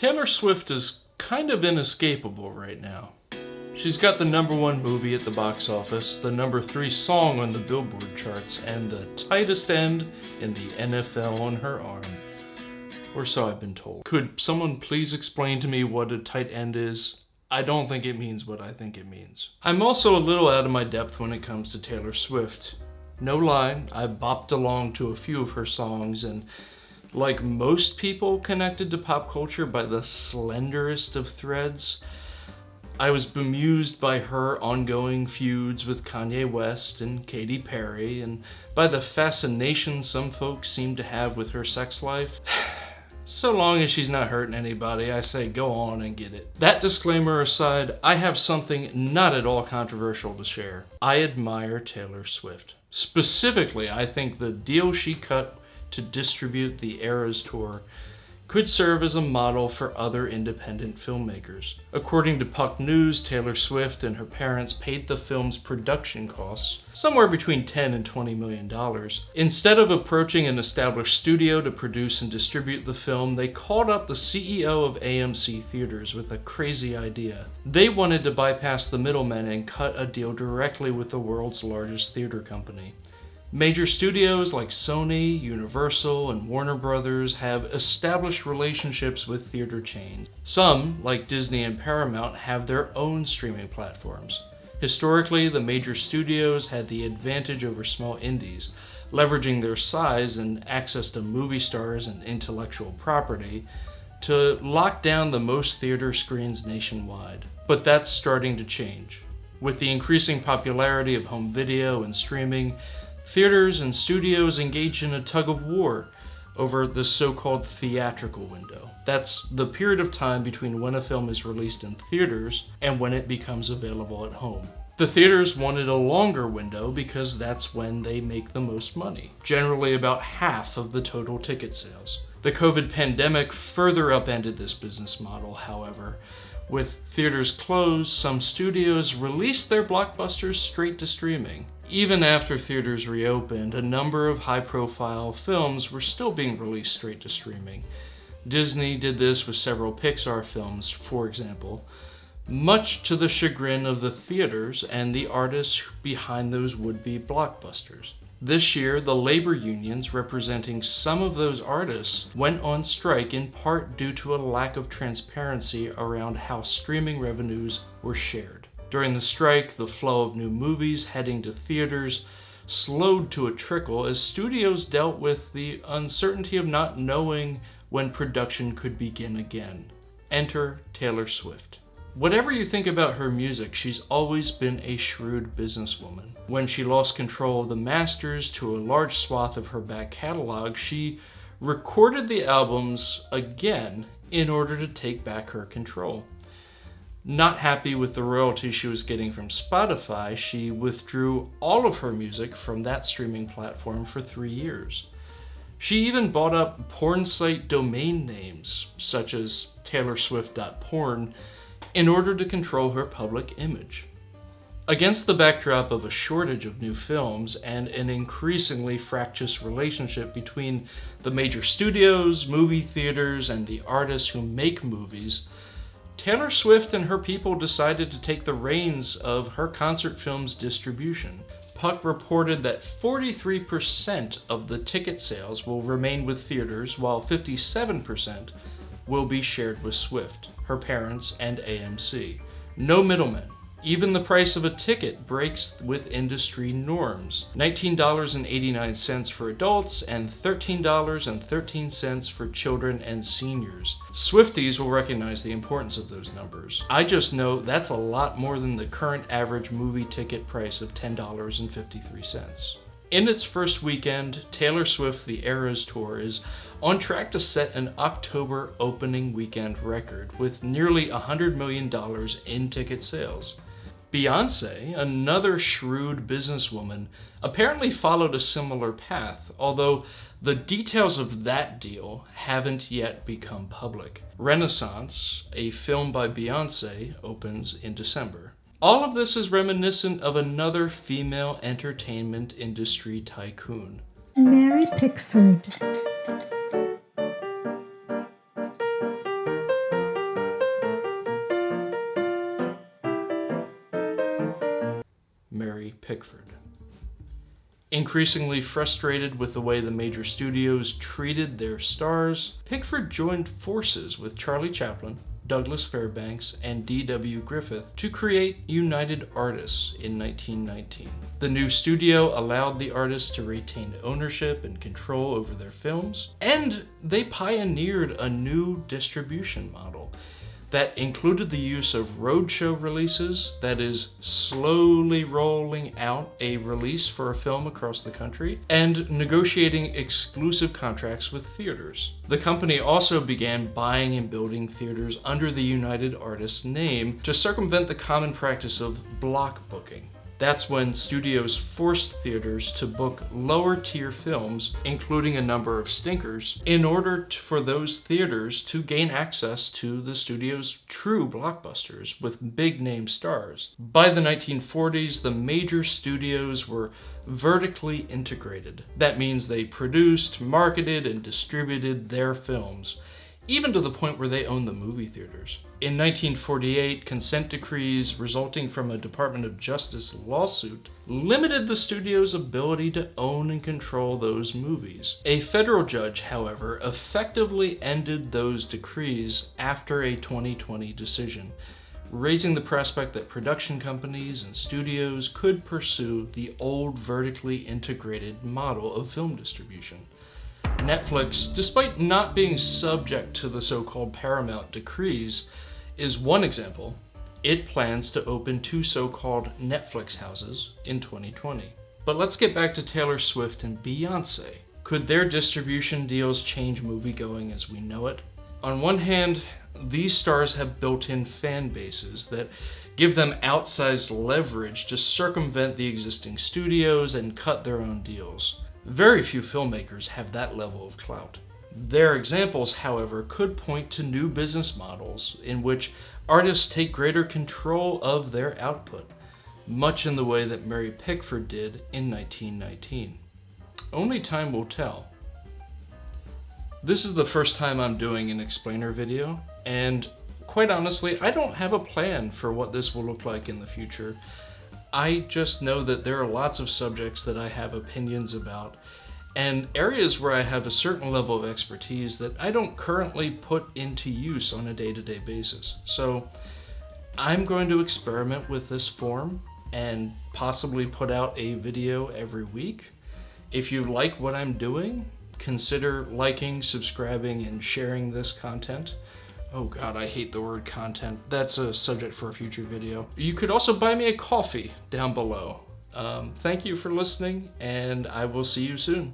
Taylor Swift is kind of inescapable right now. She's got the #1 movie at the box office, the #3 song on the Billboard charts, and the tightest end in the NFL on her arm. Or so I've been told. Could someone please explain to me what a tight end is? I don't think it means what I think it means. I'm also a little out of my depth when it comes to Taylor Swift. No lie, I bopped along to a few of her songs, and like most people connected to pop culture by the slenderest of threads, I was bemused by her ongoing feuds with Kanye West and Katy Perry, and by the fascination some folks seem to have with her sex life. So long as she's not hurting anybody, I say go on and get it. That disclaimer aside, I have something not at all controversial to share. I admire Taylor Swift. Specifically, I think the deal she cut to distribute the Eras Tour could serve as a model for other independent filmmakers. According to Puck News, Taylor Swift and her parents paid the film's production costs, somewhere between $10 and $20 million. Instead of approaching an established studio to produce and distribute the film, they called up the CEO of AMC Theatres with a crazy idea. They wanted to bypass the middlemen and cut a deal directly with the world's largest theater company. Major studios like Sony, Universal, and Warner Brothers have established relationships with theater chains. Some, like Disney and Paramount, have their own streaming platforms. Historically, the major studios had the advantage over small indies, leveraging their size and access to movie stars and intellectual property to lock down the most theater screens nationwide. But that's starting to change. With the increasing popularity of home video and streaming, theaters and studios engage in a tug of war over the so-called theatrical window. That's the period of time between when a film is released in theaters and when it becomes available at home. The theaters wanted a longer window because that's when they make the most money, generally about half of the total ticket sales. The COVID pandemic further upended this business model, however. With theaters closed, some studios released their blockbusters straight to streaming. Even after theaters reopened, a number of high-profile films were still being released straight to streaming. Disney did this with several Pixar films, for example, much to the chagrin of the theaters and the artists behind those would-be blockbusters. This year, the labor unions representing some of those artists went on strike in part due to a lack of transparency around how streaming revenues were shared. During the strike, the flow of new movies heading to theaters slowed to a trickle as studios dealt with the uncertainty of not knowing when production could begin again. Enter Taylor Swift. Whatever you think about her music, she's always been a shrewd businesswoman. When she lost control of the masters to a large swath of her back catalog, she recorded the albums again in order to take back her control. Not happy with the royalties she was getting from Spotify, she withdrew all of her music from that streaming platform for 3 years. She even bought up porn site domain names, such as taylorswift.porn, in order to control her public image. Against the backdrop of a shortage of new films and an increasingly fractious relationship between the major studios, movie theaters, and the artists who make movies, Taylor Swift and her people decided to take the reins of her concert film's distribution. Puck reported that 43% of the ticket sales will remain with theaters, while 57% will be shared with Swift, her parents, and AMC. No middlemen. Even the price of a ticket breaks with industry norms. $19.89 for adults and $13.13 for children and seniors. Swifties will recognize the importance of those numbers. I just know that's a lot more than the current average movie ticket price of $10.53. In its first weekend, Taylor Swift The Eras Tour is on track to set an October opening weekend record with nearly $100 million in ticket sales. Beyoncé, another shrewd businesswoman, apparently followed a similar path, although the details of that deal haven't yet become public. Renaissance, a film by Beyoncé, opens in December. All of this is reminiscent of another female entertainment industry tycoon. Mary Pickford. Pickford. Increasingly frustrated with the way the major studios treated their stars, Pickford joined forces with Charlie Chaplin, Douglas Fairbanks, and D.W. Griffith to create United Artists in 1919. The new studio allowed the artists to retain ownership and control over their films, and they pioneered a new distribution model that included the use of roadshow releases, that is, slowly rolling out a release for a film across the country, and negotiating exclusive contracts with theaters. The company also began buying and building theaters under the United Artists name to circumvent the common practice of block booking. That's when studios forced theaters to book lower-tier films, including a number of stinkers, in order for those theaters to gain access to the studio's true blockbusters with big-name stars. By the 1940s, the major studios were vertically integrated. That means they produced, marketed, and distributed their films, even to the point where they owned the movie theaters. In 1948, consent decrees resulting from a Department of Justice lawsuit limited the studio's ability to own and control those movies. A federal judge, however, effectively ended those decrees after a 2020 decision, raising the prospect that production companies and studios could pursue the old vertically integrated model of film distribution. Netflix, despite not being subject to the so-called Paramount decrees, is one example. It plans to open 2 so-called Netflix houses in 2020. But let's get back to Taylor Swift and Beyoncé. Could their distribution deals change moviegoing as we know it? On one hand, these stars have built-in fan bases that give them outsized leverage to circumvent the existing studios and cut their own deals. Very few filmmakers have that level of clout. Their examples, however, could point to new business models in which artists take greater control of their output, much in the way that Mary Pickford did in 1919. Only time will tell. This is the first time I'm doing an explainer video, and quite honestly, I don't have a plan for what this will look like in the future. I just know that there are lots of subjects that I have opinions about, and areas where I have a certain level of expertise that I don't currently put into use on a day-to-day basis. So I'm going to experiment with this form and possibly put out a video every week. If you like what I'm doing, consider liking, subscribing, and sharing this content. Oh God, I hate the word content. That's a subject for a future video. You could also buy me a coffee down below. Thank you for listening, and I will see you soon.